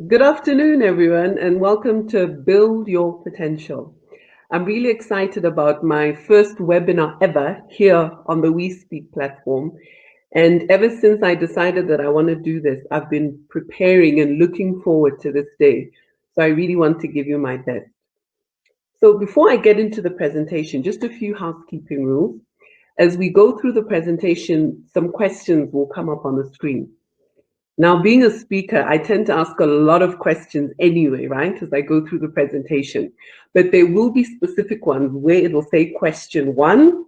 Good afternoon, everyone, and welcome to Build Your Potential. I'm really excited about my first webinar ever here on the We Speak platform. And ever since I decided that I want to do this, I've been preparing and looking forward to this day. So I really want to give you my best. So before I get into the presentation, just a few housekeeping rules. As we go through the presentation, some questions will come up on the screen. Now, being a speaker, I tend to ask a lot of questions anyway, right, as I go through the presentation. But there will be specific ones where it will say question one,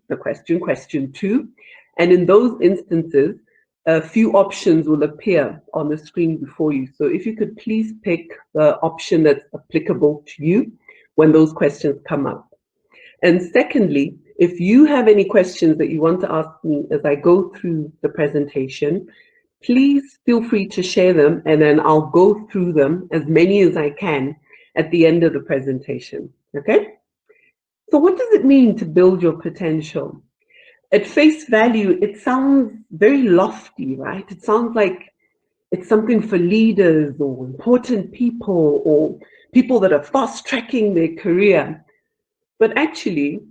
the question two. And in those instances, a few options will appear on the screen before you. So if you could please pick the option that's applicable to you when those questions come up. And secondly, if you have any questions that you want to ask me as I go through the presentation, please feel free to share them and then I'll go through them as many as I can at the end of the presentation, okay? So what does it mean to build your potential? At face value, it sounds very lofty, right? It sounds like it's something for leaders or important people or people that are fast tracking their career. But actually,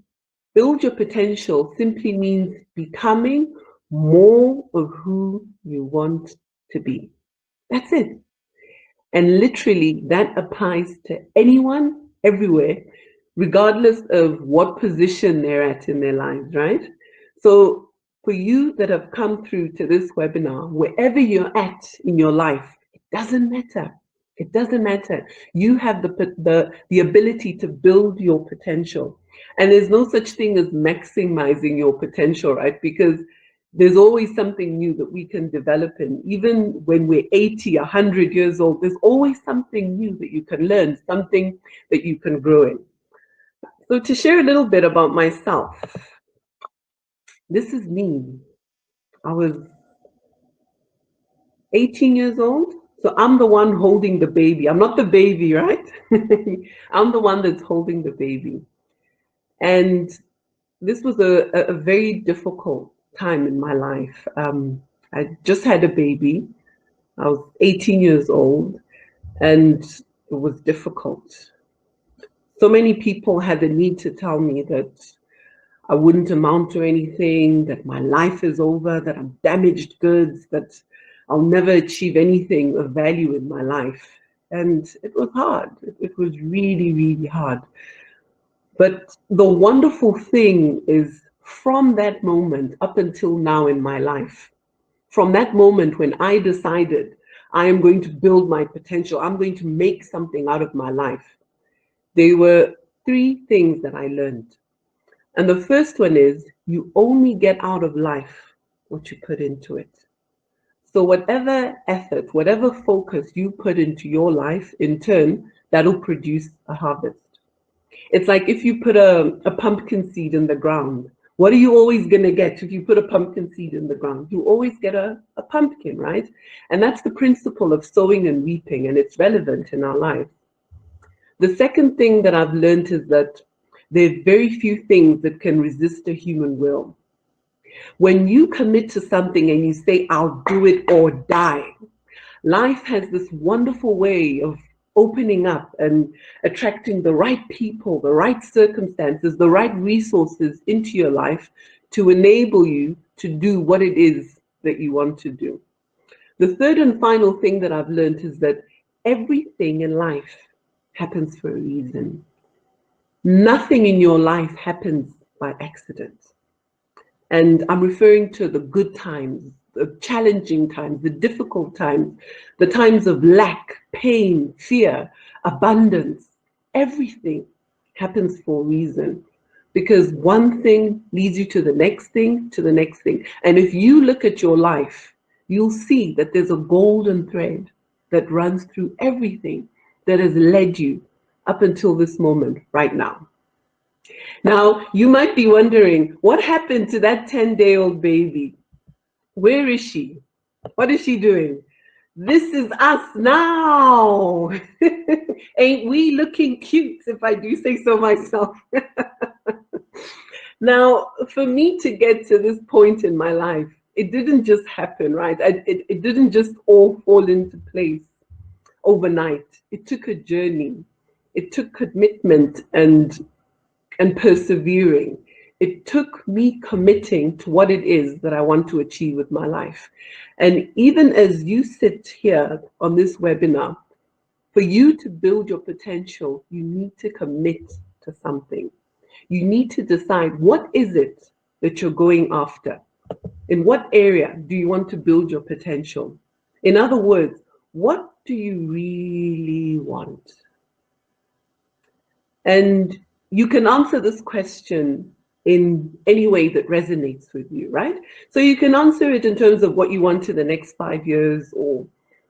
build your potential simply means becoming more of who you want to be. That's it. And literally, that applies to anyone, everywhere, regardless of what position they're at in their lives, right? So, for you that have come through to this webinar, wherever you're at in your life, it doesn't matter. It doesn't matter. You have the ability to build your potential. And there's no such thing as maximizing your potential, right? Because there's always something new that we can develop in. Even when we're 80, 100 years old, there's always something new that you can learn, something that you can grow in. So to share a little bit about myself, this is me. I was 18 years old. So I'm the one holding the baby. I'm not the baby, right? I'm the one that's holding the baby. And this was a very difficult time in my life. I just had a baby. I was 18 years old and it was difficult. So many people had the need to tell me that I wouldn't amount to anything, that my life is over, that I'm damaged goods, that I'll never achieve anything of value in my life. And it was hard. It was really, really hard. But the wonderful thing is from that moment up until now in my life, from that moment when I decided I am going to build my potential, I'm going to make something out of my life, there were three things that I learned. And the first one is you only get out of life what you put into it. So whatever effort, whatever focus you put into your life, in turn, that'll produce a harvest. It's like if you put a pumpkin seed in the ground, what are you always going to get if you put a pumpkin seed in the ground? You always get a pumpkin, right? And that's the principle of sowing and reaping, and it's relevant in our life. The second thing that I've learned is that there are very few things that can resist a human will. When you commit to something and you say, I'll do it or die, life has this wonderful way of opening up and attracting the right people, the right circumstances, the right resources into your life to enable you to do what it is that you want to do. The third and final thing that I've learned is that everything in life happens for a reason. Nothing in your life happens by accident. And I'm referring to the good times, the challenging times, the difficult times, the times of lack, pain, fear, abundance. Everything happens for a reason because one thing leads you to the next thing, to the next thing. And if you look at your life, you'll see that there's a golden thread that runs through everything that has led you up until this moment right now. Now, you might be wondering, what happened to that 10-day-old baby? Where is she? What is she doing? This is us now. Ain't we looking cute, if I do say so myself? Now, for me to get to this point in my life, it didn't just happen, right? It didn't just all fall into place. overnight. It took a journey. It took commitment and persevering. It took me committing to what it is that I want to achieve with my life. And even as you sit here on this webinar, for you to build your potential, you need to commit to something. You need to decide, what is it that you're going after? In what area do you want to build your potential? In other words, what do you really want? And you can answer this question in any way that resonates with you, right? So you can answer it in terms of what you want in the next 5 years, or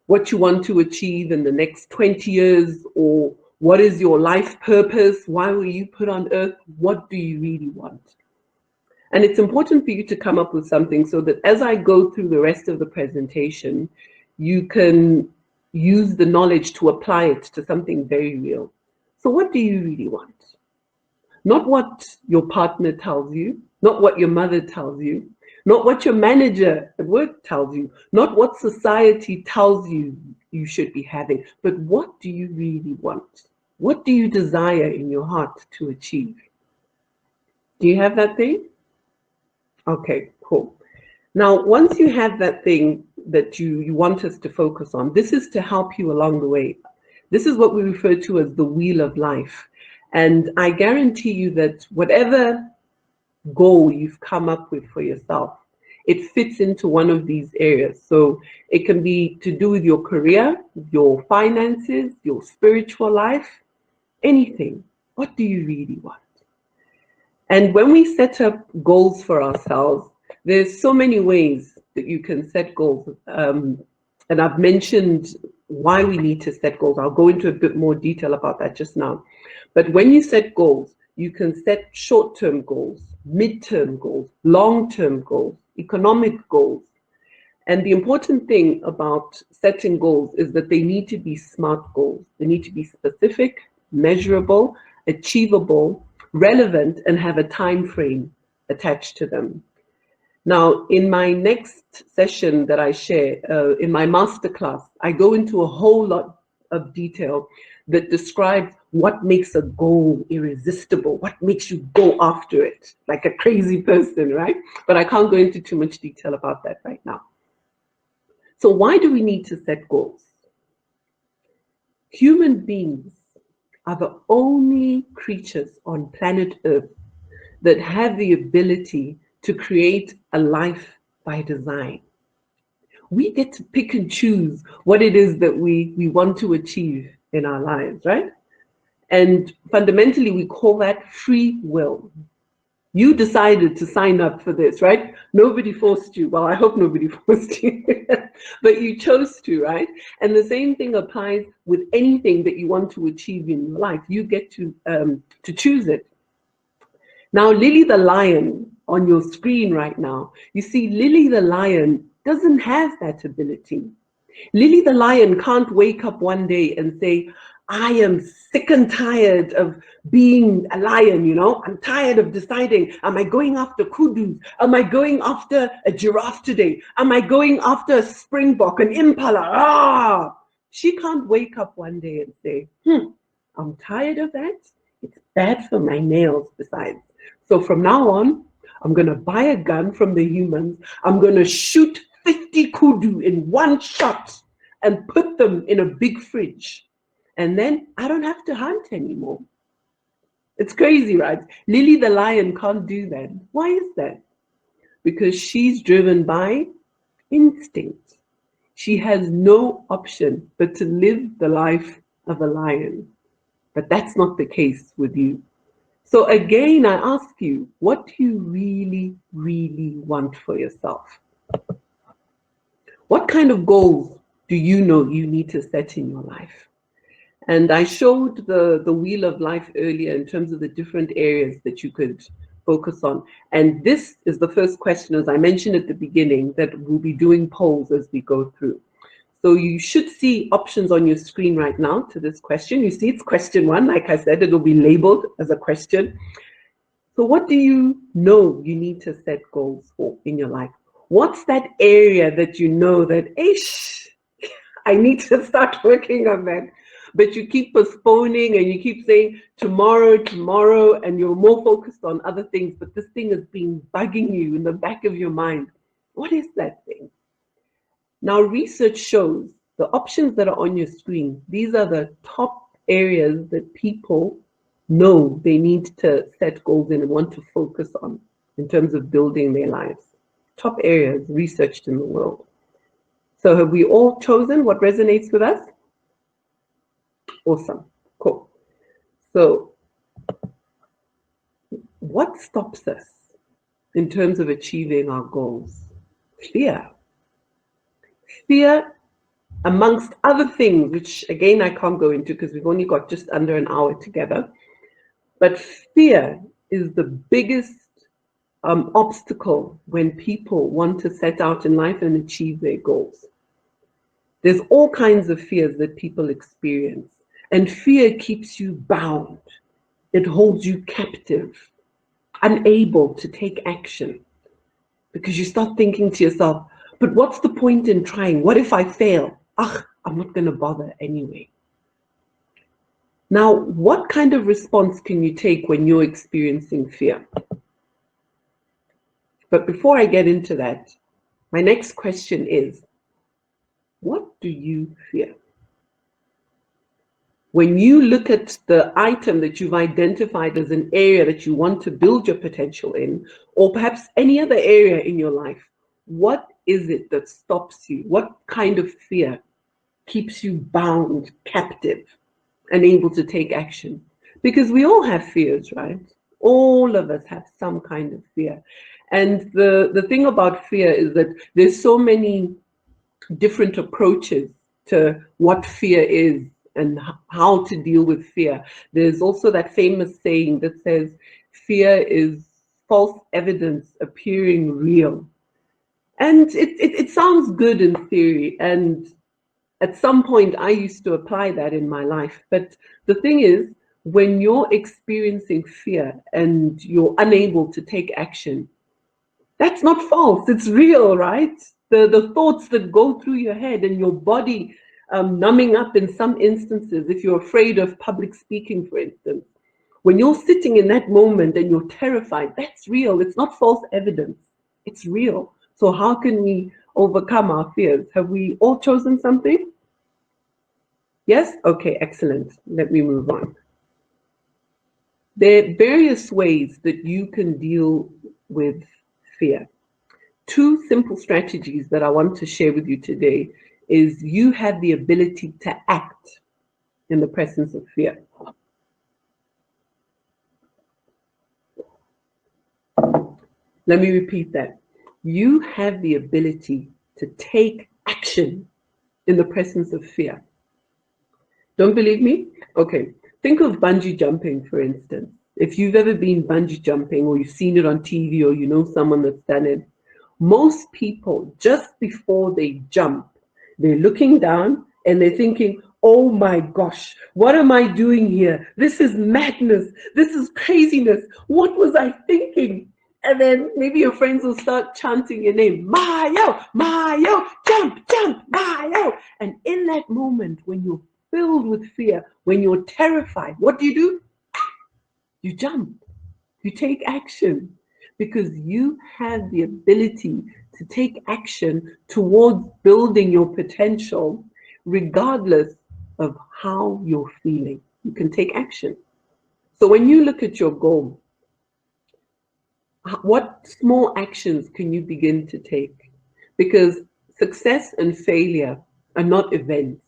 what you want to achieve in the next 20 years, or what is your life purpose? Why were you put on earth? What do you really want? And it's important for you to come up with something so that as I go through the rest of the presentation, you can use the knowledge to apply it to something very real. So what do you really want? Not what your partner tells you, not what your mother tells you, not what your manager at work tells you, not what society tells you you should be having, but what do you really want? What do you desire in your heart to achieve? Do you have that thing? Okay, cool. Now, once you have that thing that you want us to focus on, this is to help you along the way. This is what we refer to as the wheel of life. And I guarantee you that whatever goal you've come up with for yourself, it fits into one of these areas. So it can be to do with your career, your finances, your spiritual life, anything. What do you really want? And when we set up goals for ourselves, there's so many ways that you can set goals. And I've mentioned why we need to set goals. I'll go into a bit more detail about that just now. But when you set goals, you can set short-term goals, mid-term goals, long-term goals, economic goals. And the important thing about setting goals is that they need to be SMART goals. They need to be specific, measurable, achievable, relevant, and have a time frame attached to them. Now, in my next session that I share, in my masterclass, I go into a whole lot of detail that describes what makes a goal irresistible, what makes you go after it like a crazy person, right? But I can't go into too much detail about that right now. So why do we need to set goals? Human beings are the only creatures on planet Earth that have the ability to create a life by design. We get to pick and choose what it is that we want to achieve in our lives, right? And fundamentally, we call that free will. You decided to sign up for this, right? Nobody forced you. Well, I hope nobody forced you, but you chose to, right? And the same thing applies with anything that you want to achieve in your life. You get to choose it. Now, Lily the lion on your screen right now, you see Lily the lion doesn't have that ability. Lily the lion can't wake up one day and say, I am sick and tired of being a lion, you know? I'm tired of deciding, am I going after kudus? Am I going after a giraffe today? Am I going after a springbok, an impala? Ah! She can't wake up one day and say, I'm tired of that. It's bad for my nails besides. So from now on, I'm going to buy a gun from the humans. I'm going to shoot 50 kudu in one shot and put them in a big fridge. And then I don't have to hunt anymore. It's crazy, right? Lily the lion can't do that. Why is that? Because she's driven by instinct. She has no option but to live the life of a lion. But that's not the case with you. So again, I ask you, what do you really, really want for yourself? What kind of goals do you know you need to set in your life? And I showed the wheel of life earlier in terms of the different areas that you could focus on. And this is the first question, as I mentioned at the beginning, that we'll be doing polls as we go through. So you should see options on your screen right now to this question. You see it's question one. Like I said, it'll be labeled as a question. So what do you know you need to set goals for in your life? What's that area that you know that, ish, I need to start working on that. But you keep postponing and you keep saying tomorrow, tomorrow, and you're more focused on other things. But this thing has been bugging you in the back of your mind. What is that thing? Now, research shows the options that are on your screen, these are the top areas that people know they need to set goals in and want to focus on in terms of building their lives. Top areas researched in the world. So have we all chosen what resonates with us? Awesome. Cool. So what stops us in terms of achieving our goals? Fear. Fear, amongst other things, which again I can't go into because we've only got just under an hour together. But fear is the biggest obstacle when people want to set out in life and achieve their goals. There's all kinds of fears that people experience, and fear keeps you bound. It holds you captive, unable to take action because you start thinking to yourself, but what's the point in trying? What if I fail? Ugh, I'm not going to bother anyway. Now, what kind of response can you take when you're experiencing fear? But before I get into that, my next question is, what do you fear? When you look at the item that you've identified as an area that you want to build your potential in, or perhaps any other area in your life, what is it that stops you? What kind of fear keeps you bound, captive, unable to take action? Because we all have fears, right? All of us have some kind of fear. And the thing about fear is that there's so many different approaches to what fear is and how to deal with fear. There's also that famous saying that says, fear is false evidence appearing real. And it sounds good in theory. And at some point, I used to apply that in my life. But the thing is, when you're experiencing fear and you're unable to take action, that's not false. It's real, right? The thoughts that go through your head and your body numbing up in some instances, if you're afraid of public speaking, for instance, when you're sitting in that moment and you're terrified, that's real. It's not false evidence. It's real. So how can we overcome our fears? Have we all chosen something? Yes? Okay, excellent. Let me move on. There are various ways that you can deal with fear. Two simple strategies that I want to share with you today is you have the ability to act in the presence of fear. Let me repeat that. You have the ability to take action in the presence of fear. Don't believe me? Okay. Think of bungee jumping, for instance. If you've ever been bungee jumping or you've seen it on TV or you know someone that's done it, most people, just before they jump, they're looking down and they're thinking, oh my gosh, what am I doing here? This is madness. This is craziness. What was I thinking? And then maybe your friends will start chanting your name, Maiyo, Maiyo, jump, jump, Maiyo. And in that moment, when you're filled with fear, when you're terrified, what do? You jump, you take action because you have the ability to take action towards building your potential regardless of how you're feeling. You can take action. So when you look at your goal, what small actions can you begin to take? Because success and failure are not events.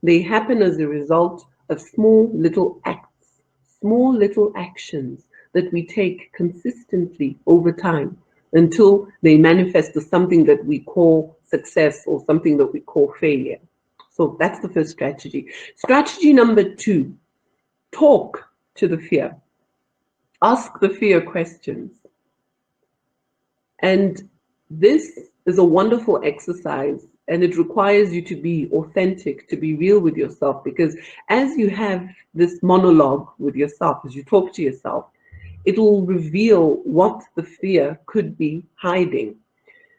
They happen as a result of small little acts, small little actions that we take consistently over time until they manifest as something that we call success or something that we call failure. So that's the first strategy. Strategy number 2, talk to the fear. Ask the fear questions. And this is a wonderful exercise, and it requires you to be authentic, to be real with yourself, because as you have this monologue with yourself, as you talk to yourself, it will reveal what the fear could be hiding.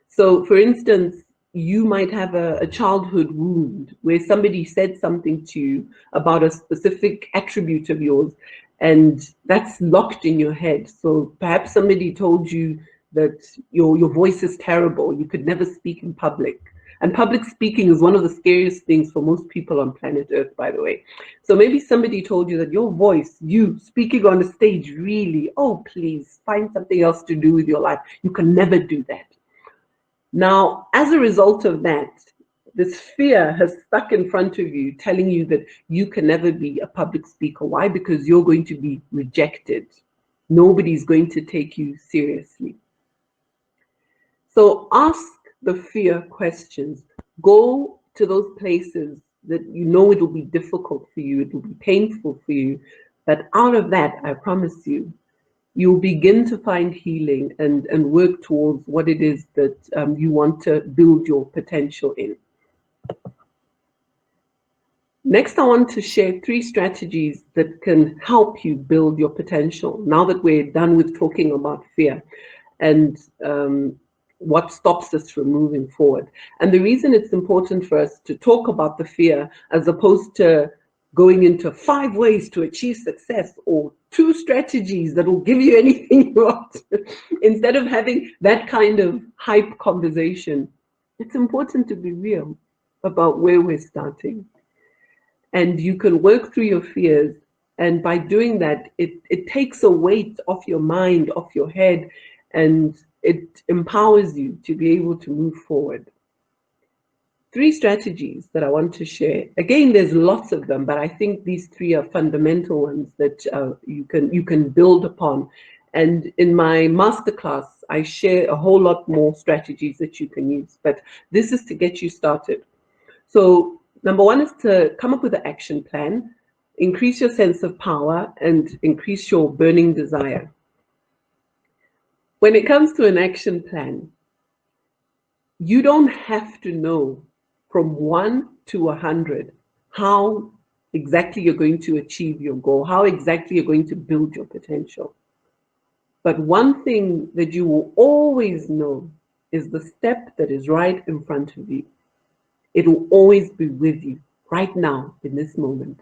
So, for instance, you might have a childhood wound where somebody said something to you about a specific attribute of yours, and that's locked in your head. So perhaps somebody told you that your voice is terrible, you could never speak in public. And public speaking is one of the scariest things for most people on planet Earth, by the way. So maybe somebody told you that your voice, you speaking on a stage, really, oh, please find something else to do with your life. You can never do that. Now, as a result of that, this fear has stuck in front of you, telling you that you can never be a public speaker. Why? Because you're going to be rejected. Nobody's going to take you seriously. So ask the fear questions. Go to those places that you know it will be difficult for you, it will be painful for you. But out of that, I promise you, you'll begin to find healing and work towards what it is that you want to build your potential in. Next, I want to share 3 strategies that can help you build your potential now that we're done with talking about fear and what stops us from moving forward. And the reason it's important for us to talk about the fear as opposed to going into 5 ways to achieve success or 2 strategies that will give you anything you want, instead of having that kind of hype conversation, it's important to be real about where we're starting. And you can work through your fears. And by doing that, it takes a weight off your mind, off your head, and it empowers you to be able to move forward. 3 strategies that I want to share. Again, there's lots of them, but I think these 3 are fundamental ones that you can build upon. And in my masterclass, I share a whole lot more strategies that you can use. But this is to get you started. So number 1 is to come up with an action plan, increase your sense of power, and increase your burning desire. When it comes to an action plan, you don't have to know from 1 to 100 how exactly you're going to achieve your goal, how exactly you're going to build your potential. But one thing that you will always know is the step that is right in front of you. It will always be with you right now in this moment.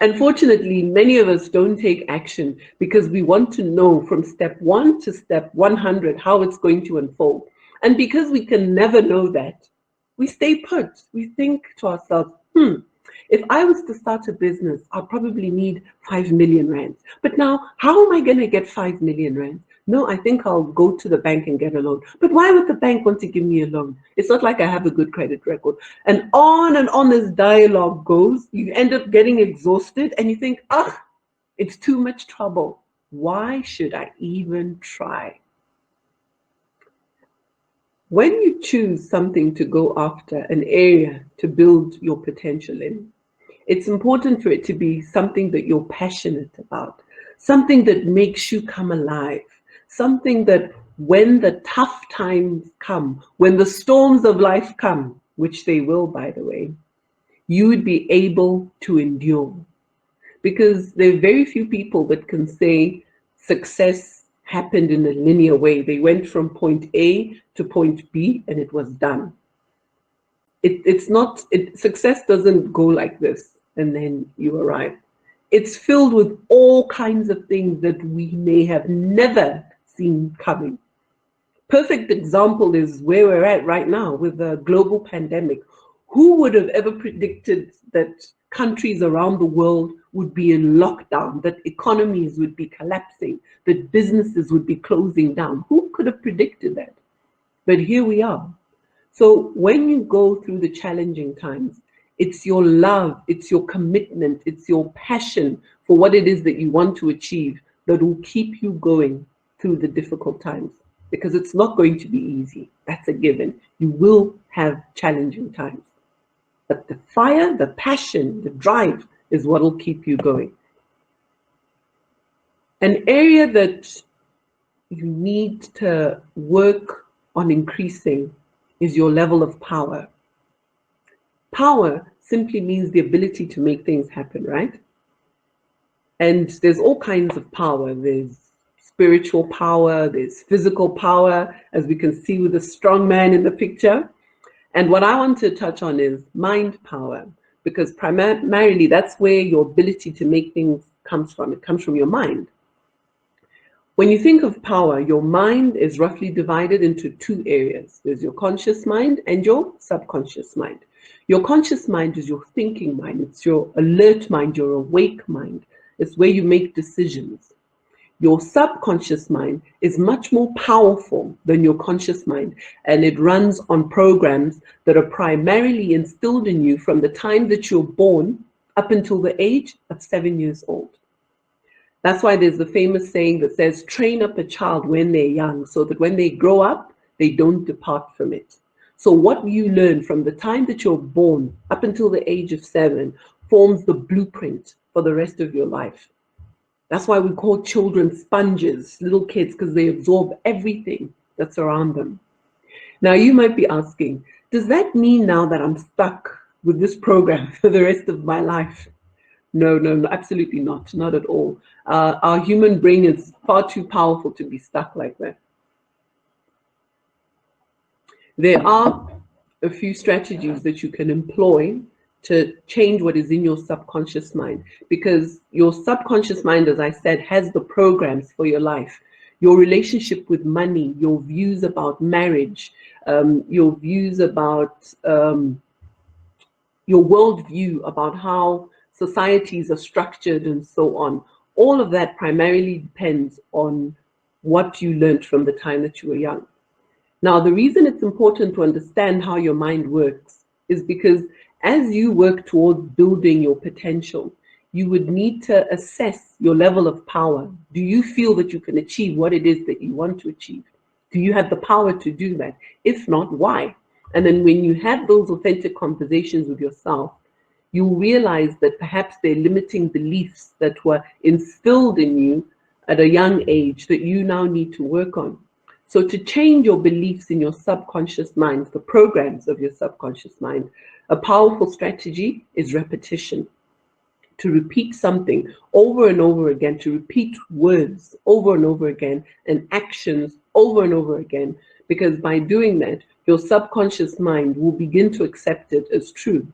Unfortunately, many of us don't take action because we want to know from step 1 to step 100 how it's going to unfold. And because we can never know that, we stay put. We think to ourselves, if I was to start a business, I'll probably need 5 million rands. But now, how am I going to get 5 million rands? No, I think I'll go to the bank and get a loan. But why would the bank want to give me a loan? It's not like I have a good credit record. And on this dialogue goes. You end up getting exhausted and you think, it's too much trouble. Why should I even try? When you choose something to go after, an area to build your potential in, it's important for it to be something that you're passionate about, something that makes you come alive, something that when the tough times come, when the storms of life come, which they will, by the way, you would be able to endure. Because there are very few people that can say success happened in a linear way. They went from point A to point B and it was done. It's not, success doesn't go like this and then you arrive. It's filled with all kinds of things that we may have never seen coming. Perfect example is where we're at right now with the global pandemic. Who would have ever predicted that countries around the world would be in lockdown, that economies would be collapsing, that businesses would be closing down? Who could have predicted that? But here we are. So when you go through the challenging times, it's your love, it's your commitment, it's your passion for what it is that you want to achieve that will keep you going through the difficult times. Because it's not going to be easy. That's a given. You will have challenging times. But the fire, the passion, the drive is what will keep you going. An area that you need to work on increasing is your level of power. Power simply means the ability to make things happen, right? And there's all kinds of power. There's spiritual power, there's physical power, as we can see with the strong man in the picture. And what I want to touch on is mind power, because primarily that's where your ability to make things comes from. It comes from your mind. When you think of power, your mind is roughly divided into two areas. There's your conscious mind and your subconscious mind. Your conscious mind is your thinking mind, it's your alert mind, your awake mind. It's where you make decisions. Your subconscious mind is much more powerful than your conscious mind, and it runs on programs that are primarily instilled in you from the time that you're born up until the age of 7 years old. That's why there's the famous saying that says, train up a child when they're young so that when they grow up, they don't depart from it. So what you learn from the time that you're born up until the age of 7 forms the blueprint for the rest of your life. That's why we call children sponges, little kids, because they absorb everything that's around them. Now, you might be asking, does that mean now that I'm stuck with this program for the rest of my life? No, no, no, absolutely not. Not at all. Our human brain is far too powerful to be stuck like that. There are a few strategies that you can employ to change what is in your subconscious mind, because your subconscious mind, as I said, has the programs for your life, your relationship with money, your views about marriage, your views about your worldview about how societies are structured and so on. All of that primarily depends on what you learned from the time that you were young. Now, the reason it's important to understand how your mind works is because as you work towards building your potential, you would need to assess your level of power. Do you feel that you can achieve what it is that you want to achieve? Do you have the power to do that? If not, why? And then when you have those authentic conversations with yourself, you realize that perhaps they're limiting beliefs that were instilled in you at a young age that you now need to work on. So to change your beliefs in your subconscious mind, the programs of your subconscious mind, a powerful strategy is repetition. To repeat something over and over again, to repeat words over and over again, and actions over and over again, because by doing that, your subconscious mind will begin to accept it as true.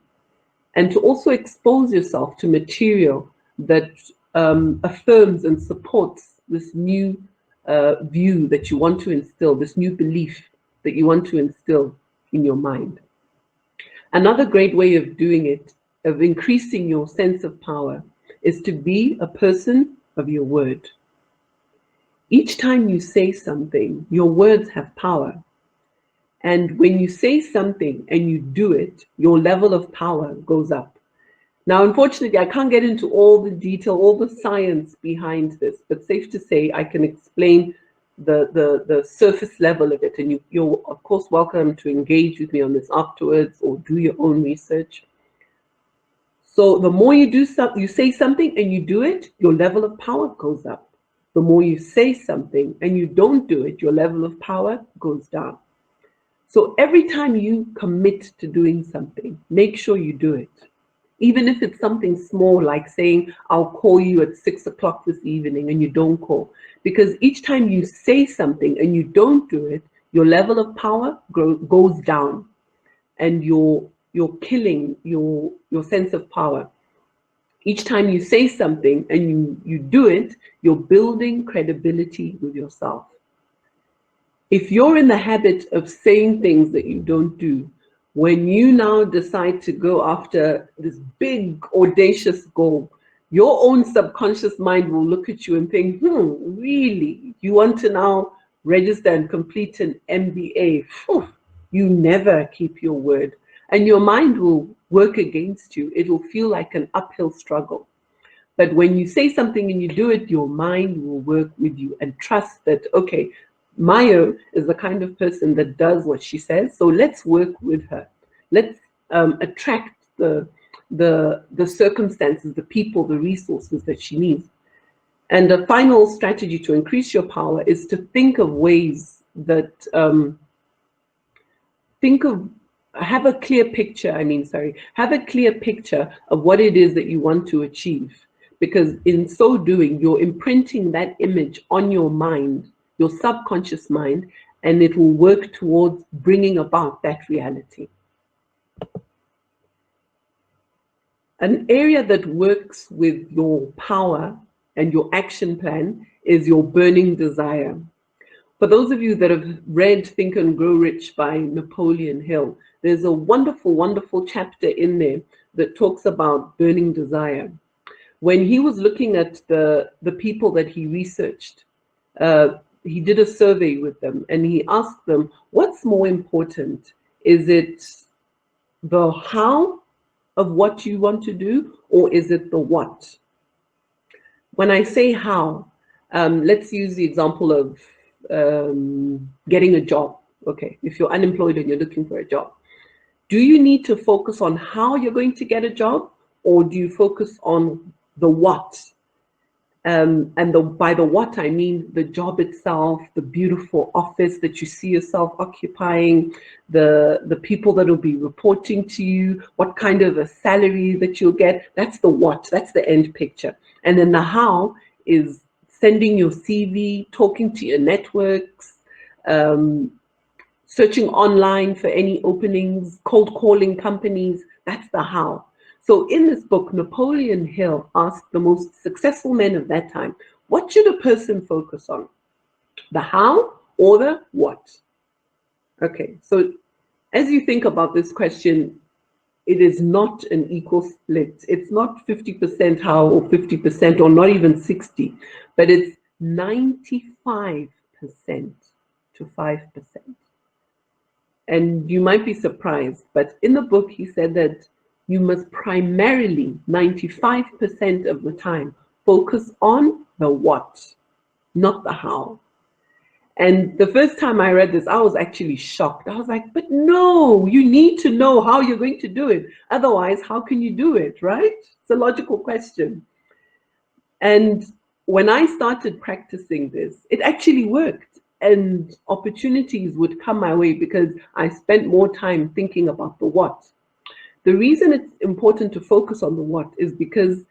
And to also expose yourself to material that affirms and supports this new view that you want to instill, this new belief that you want to instill in your mind. Another great way of doing it, of increasing your sense of power, is to be a person of your word. Each time you say something, your words have power. And when you say something and you do it, your level of power goes up. Now, unfortunately, I can't get into all the detail, all the science behind this, but safe to say I can explain the surface level of it. And you're, of course, welcome to engage with me on this afterwards or do your own research. So the more you do something, you say something and you do it, your level of power goes up. The more you say something and you don't do it, your level of power goes down. So every time you commit to doing something, make sure you do it. Even if it's something small, like saying, I'll call you at 6 o'clock this evening, and you don't call. Because each time you say something and you don't do it, your level of power goes down, and you're killing your sense of power. Each time you say something and you do it, you're building credibility with yourself. If you're in the habit of saying things that you don't do, when you now decide to go after this big, audacious goal, your own subconscious mind will look at you and think, really? You want to now register and complete an MBA? Phew, you never keep your word. And your mind will work against you. It will feel like an uphill struggle. But when you say something and you do it, your mind will work with you and trust that, okay, Maiyo is the kind of person that does what she says, so let's work with her. Let's attract the circumstances, the people, the resources that she needs. And the final strategy to increase your power is to think of ways that have a clear picture. Have a clear picture of what it is that you want to achieve. Because in so doing, you're imprinting that image on your mind, your subconscious mind, and it will work towards bringing about that reality. An area that works with your power and your action plan is your burning desire. For those of you that have read Think and Grow Rich by Napoleon Hill, there's a wonderful, wonderful chapter in there that talks about burning desire. When he was looking at the people that he researched, he did a survey with them and he asked them, what's more important? Is it the how of what you want to do, or is it the what? When I say how, let's use the example of getting a job. Okay, if you're unemployed and you're looking for a job, do you need to focus on how you're going to get a job, or do you focus on the what? And by the what, I mean the job itself, the beautiful office that you see yourself occupying, the people that will be reporting to you, what kind of a salary that you'll get. That's the what, that's the end picture. And then the how is sending your CV, talking to your networks, um, searching online for any openings, cold calling companies. That's the how. So in this book, Napoleon Hill asked the most successful men of that time, what should a person focus on? The how or the what? Okay, so as you think about this question, it is not an equal split. It's not 50% how or 50% or not even 60, but it's 95% to 5%. And you might be surprised, but in the book, he said that you must primarily, 95% of the time, focus on the what, not the how. And the first time I read this, I was actually shocked. I was like, but no, you need to know how you're going to do it. Otherwise, how can you do it, right? It's a logical question. And when I started practicing this, it actually worked. And opportunities would come my way because I spent more time thinking about the what. The reason it's important to focus on the what is because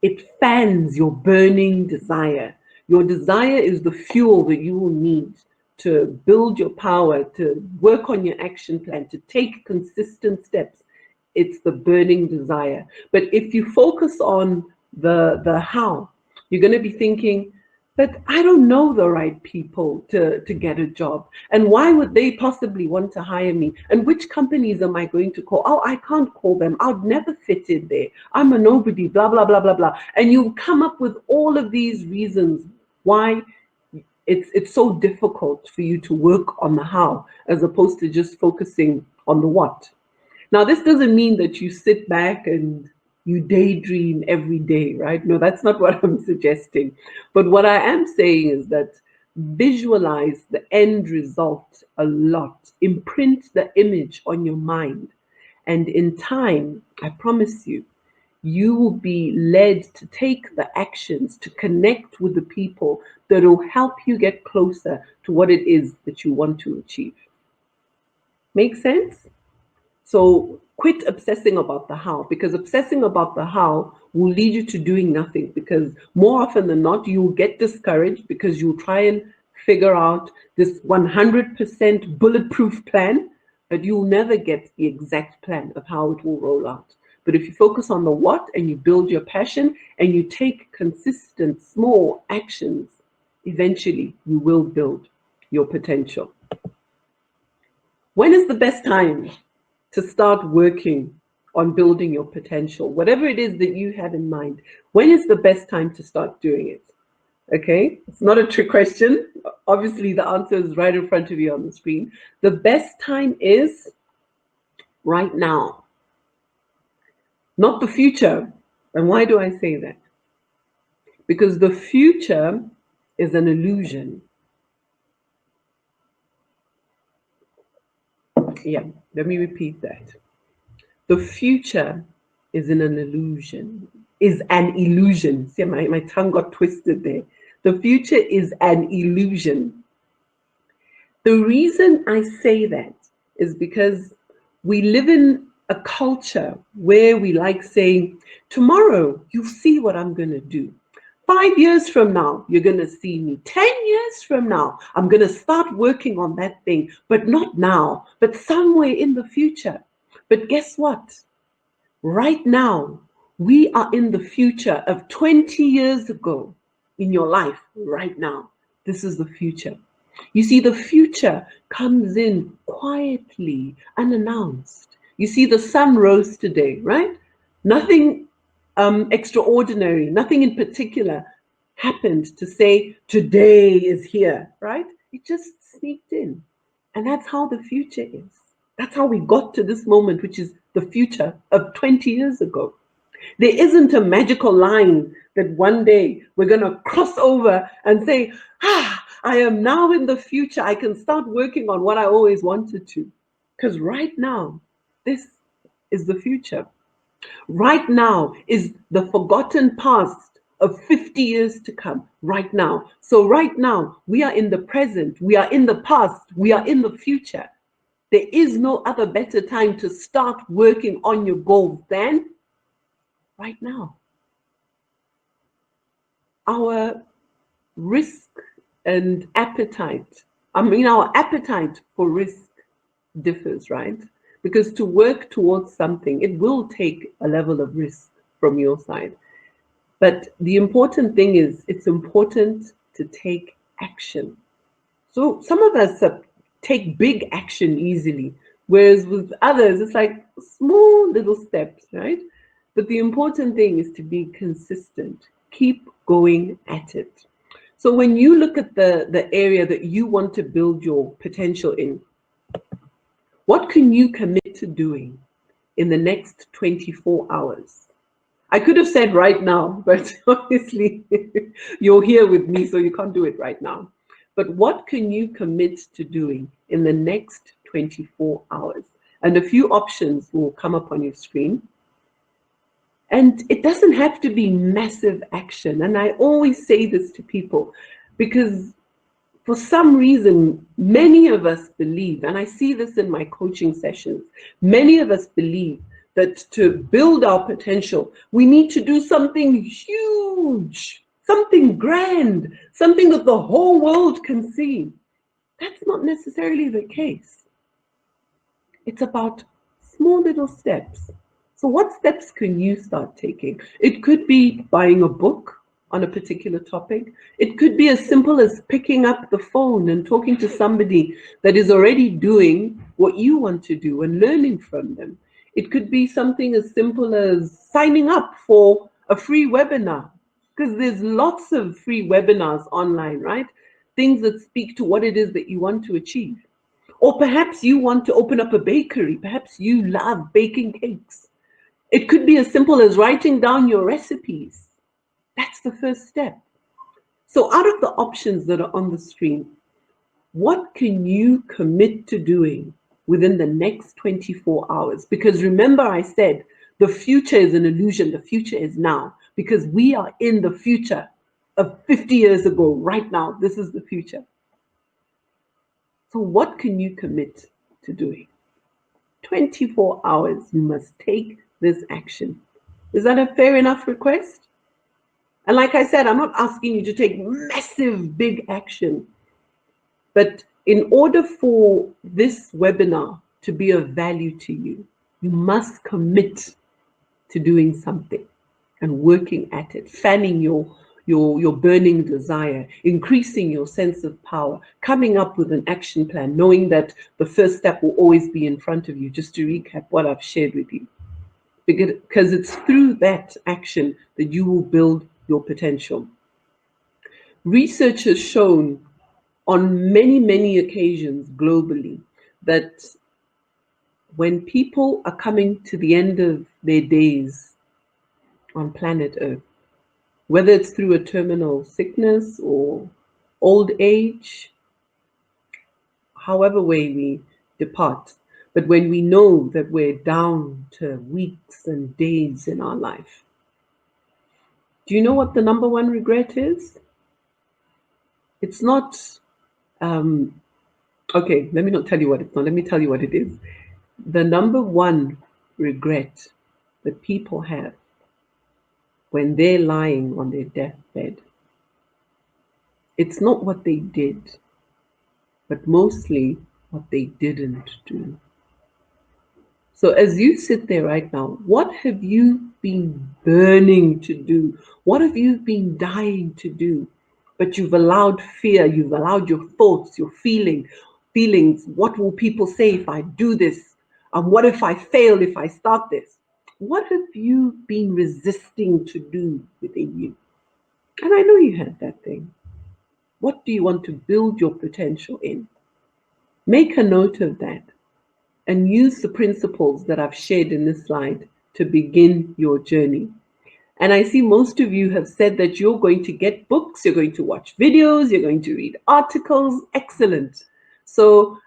it fans your burning desire. Your desire is the fuel that you will need to build your power, to work on your action plan, to take consistent steps. It's the burning desire. But if you focus on the how, you're going to be thinking, but I don't know the right people to get a job. And why would they possibly want to hire me? And which companies am I going to call? Oh, I can't call them. I'd never fit in there. I'm a nobody, blah, blah, blah, blah, blah. And you come up with all of these reasons why it's so difficult for you to work on the how as opposed to just focusing on the what. Now, this doesn't mean that you sit back and you daydream every day, right? No, that's not what I'm suggesting. But what I am saying is that visualize the end result a lot, imprint the image on your mind. And in time, I promise you, you will be led to take the actions to connect with the people that will help you get closer to what it is that you want to achieve. Make sense? So quit obsessing about the how, because obsessing about the how will lead you to doing nothing. Because more often than not, you'll get discouraged because you'll try and figure out this 100% bulletproof plan, but you'll never get the exact plan of how it will roll out. But if you focus on the what and you build your passion and you take consistent small actions, eventually you will build your potential. When is the best time to start working on building your potential? Whatever it is that you have in mind, when is the best time to start doing it? Okay, it's not a trick question. Obviously, the answer is right in front of you on the screen. The best time is right now, not the future. And why do I say that? Because the future is an illusion. Yeah, let me repeat that. The future is an illusion, is an illusion. See, my tongue got twisted there. The future is an illusion. The reason I say that is because we live in a culture where we like saying, tomorrow you'll see what I'm going to do. 5 years from now, you're going to see me. 10 years from now, I'm going to start working on that thing, but not now, but somewhere in the future. But guess what? Right now, We are in the future of 20 years ago in your life right now. This is the future. You see, the future comes in quietly, unannounced. You see, the sun rose today, right? Nothing extraordinary, nothing in particular happened to say, today is here, right? It just sneaked in. And that's how the future is. That's how we got to this moment, which is the future of 20 years ago. There isn't a magical line that one day we're going to cross over and say, I am now in the future. I can start working on what I always wanted to. Because right now, this is the future. Right now is the forgotten past of 50 years to come. Right now. So, right now, we are in the present, we are in the past, we are in the future. There is no other better time to start working on your goals than right now. Our risk and appetite, our appetite for risk differs, right? Because to work towards something, it will take a level of risk from your side. But the important thing is, it's important to take action. So some of us take big action easily, whereas with others, it's like small little steps, right? But the important thing is to be consistent, keep going at it. So when you look at the area that you want to build your potential in, what can you commit to doing in the next 24 hours? I could have said right now, but obviously you're here with me, so you can't do it right now. But what can you commit to doing in the next 24 hours? And a few options will come up on your screen. And it doesn't have to be massive action. And I always say this to people because for some reason, many of us believe, and I see this in my coaching sessions, many of us believe that to build our potential, we need to do something huge, something grand, something that the whole world can see. That's not necessarily the case. It's about small little steps. So, what steps can you start taking? It could be buying a book on a particular topic. It could be as simple as picking up the phone and talking to somebody that is already doing what you want to do and learning from them. It could be something as simple as signing up for a free webinar, because there's lots of free webinars online, right? Things that speak to what it is that you want to achieve. Or perhaps you want to open up a bakery. Perhaps you love baking cakes. It could be as simple as writing down your recipes. That's the first step. So, out of the options that are on the screen, what can you commit to doing within the next 24 hours? Because remember, I said the future is an illusion, the future is now, because we are in the future of 50 years ago, right now. This is the future. So, what can you commit to doing? 24 hours, you must take this action. Is that a fair enough request? And like I said, I'm not asking you to take massive, big action. But in order for this webinar to be of value to you, you must commit to doing something and working at it, fanning your burning desire, increasing your sense of power, coming up with an action plan, knowing that the first step will always be in front of you, just to recap what I've shared with you. Because it's through that action that you will build your potential. Research has shown on many, many occasions globally that when people are coming to the end of their days on planet Earth, whether it's through a terminal sickness or old age, however way we depart, but when we know that we're down to weeks and days in our life, do you know what the number one regret is? It's not, um, okay, let me not tell you what it's not, let me tell you what it is. The number one regret that people have when they're lying on their deathbed, it's not what they did, but mostly what they didn't do. So as you sit there right now, what have you been burning to do? What have you been dying to do? But you've allowed fear, you've allowed your thoughts, your feelings. What will people say if I do this? What if I fail if I start this? What have you been resisting to do within you? And I know you had that thing. What do you want to build your potential in? Make a note of that and use the principles that I've shared in this slide to begin your journey. And I see most of you have said that you're going to get books, you're going to watch videos, you're going to read articles. Excellent. So,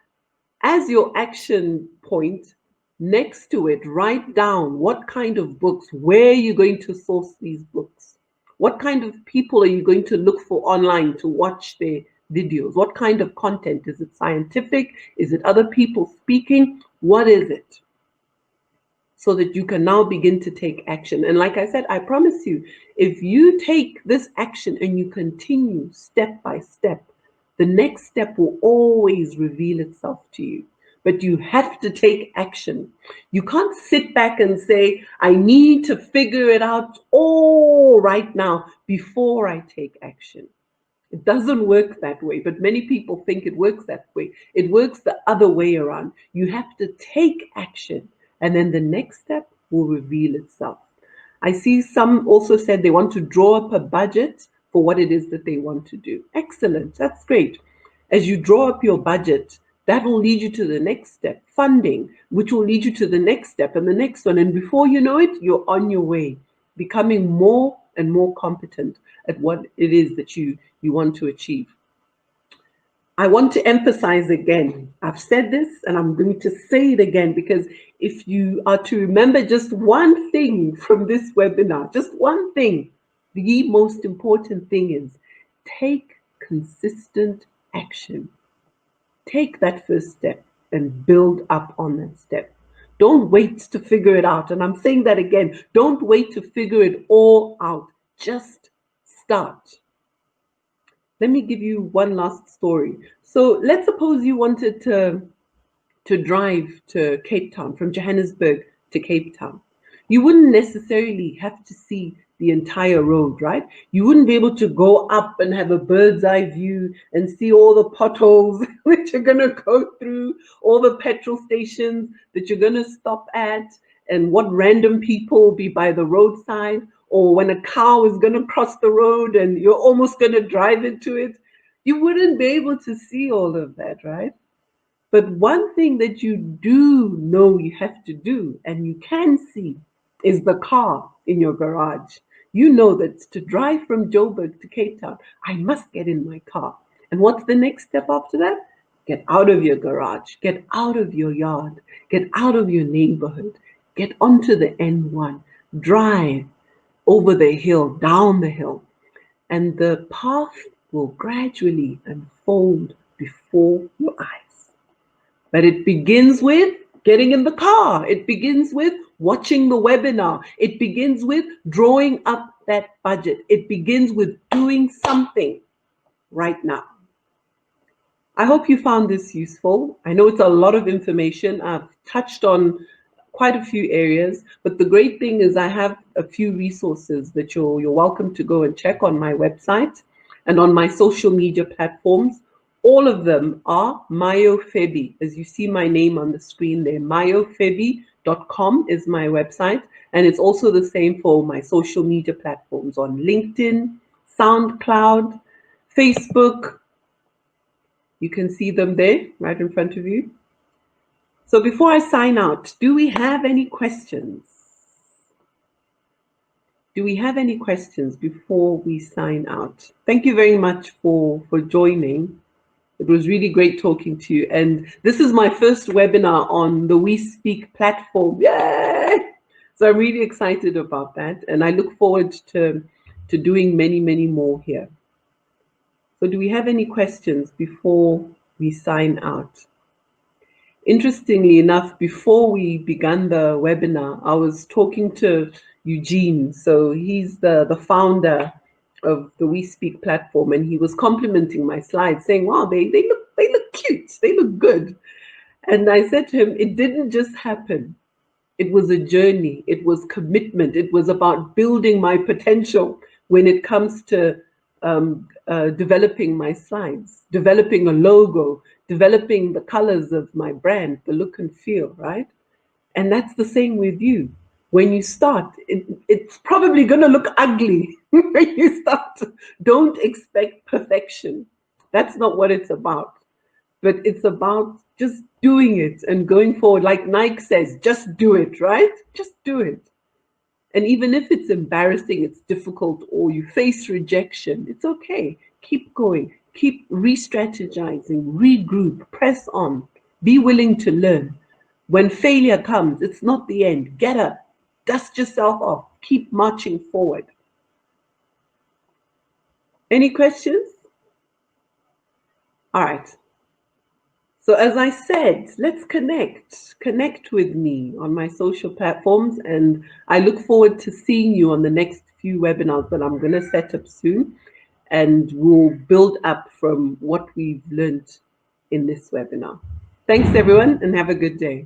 as your action point, next to it, write down what kind of books, where you're going to source these books. What kind of people are you going to look for online to watch their videos? What kind of content? Is it scientific? Is it other people speaking? What is it? So that you can now begin to take action. And like I said, I promise you, if you take this action and you continue step by step, the next step will always reveal itself to you. But you have to take action. You can't sit back and say, I need to figure it out all right now before I take action. It doesn't work that way, but many people think it works that way. It works the other way around. You have to take action, and then the next step will reveal itself. I see some also said they want to draw up a budget for what it is that they want to do. Excellent, that's great. As you draw up your budget, that will lead you to the next step, funding, which will lead you to the next step and the next one. And before you know it, you're on your way, becoming more and more competent at what it is that you want to achieve. I want to emphasize again, I've said this and I'm going to say it again because if you are to remember just one thing from this webinar, just one thing, the most important thing is take consistent action. Take that first step and build up on that step. Don't wait to figure it out. And I'm saying that again. Don't wait to figure it all out. Just start. Let me give you one last story. So let's suppose you wanted to drive to Cape Town, from Johannesburg to Cape Town. You wouldn't necessarily have to see the entire road, right? You wouldn't be able to go up and have a bird's eye view and see all the potholes that you're going to go through, all the petrol stations that you're going to stop at, and what random people will be by the roadside, or when a cow is going to cross the road and you're almost going to drive into it. You wouldn't be able to see all of that, right? But one thing that you do know you have to do and you can see is the car in your garage. You know that to drive from Joburg to Cape Town, I must get in my car. And what's the next step after that? Get out of your garage, get out of your yard, get out of your neighborhood, get onto the N1, drive over the hill, down the hill, and the path will gradually unfold before your eyes. But it begins with getting in the car. It begins with watching the webinar. It begins with drawing up that budget. It begins with doing something right now. I hope you found this useful. I know it's a lot of information. I've touched on quite a few areas, but the great thing is I have a few resources that you're welcome to go and check on my website and on my social media platforms. All of them are Maiyo Febi. As you see my name on the screen there, mayofebi.com is my website. And it's also the same for my social media platforms on LinkedIn, SoundCloud, Facebook. You can see them there right in front of you. So before I sign out, do we have any questions? Do we have any questions before we sign out? Thank you very much for joining. It was really great talking to you. And this is my first webinar on the We Speak platform. Yay! So I'm really excited about that. And I look forward to doing many, many more here. So do we have any questions before we sign out? Interestingly enough, before we began the webinar, I was talking to Eugene. So he's the founder of the We Speak platform, and he was complimenting my slides, saying, "Wow, they look cute, they look good." And I said to him, "It didn't just happen. It was a journey. It was commitment. It was about building my potential when it comes to developing my slides, developing a logo, developing the colors of my brand, the look and feel, right? And that's the same with you. When you start, it's probably going to look ugly when you start. Don't expect perfection. That's not what it's about. But it's about just doing it and going forward. Like Nike says, just do it, right? Just do it. And even if it's embarrassing, it's difficult, or you face rejection, it's okay. Keep going, keep re strategizing, regroup, press on, be willing to learn. When failure comes, it's not the end. Get up, dust yourself off, keep marching forward. Any questions? All right. So, as I said, let's connect. Connect with me on my social platforms. And I look forward to seeing you on the next few webinars that I'm going to set up soon. And we'll build up from what we've learned in this webinar. Thanks, everyone, and have a good day.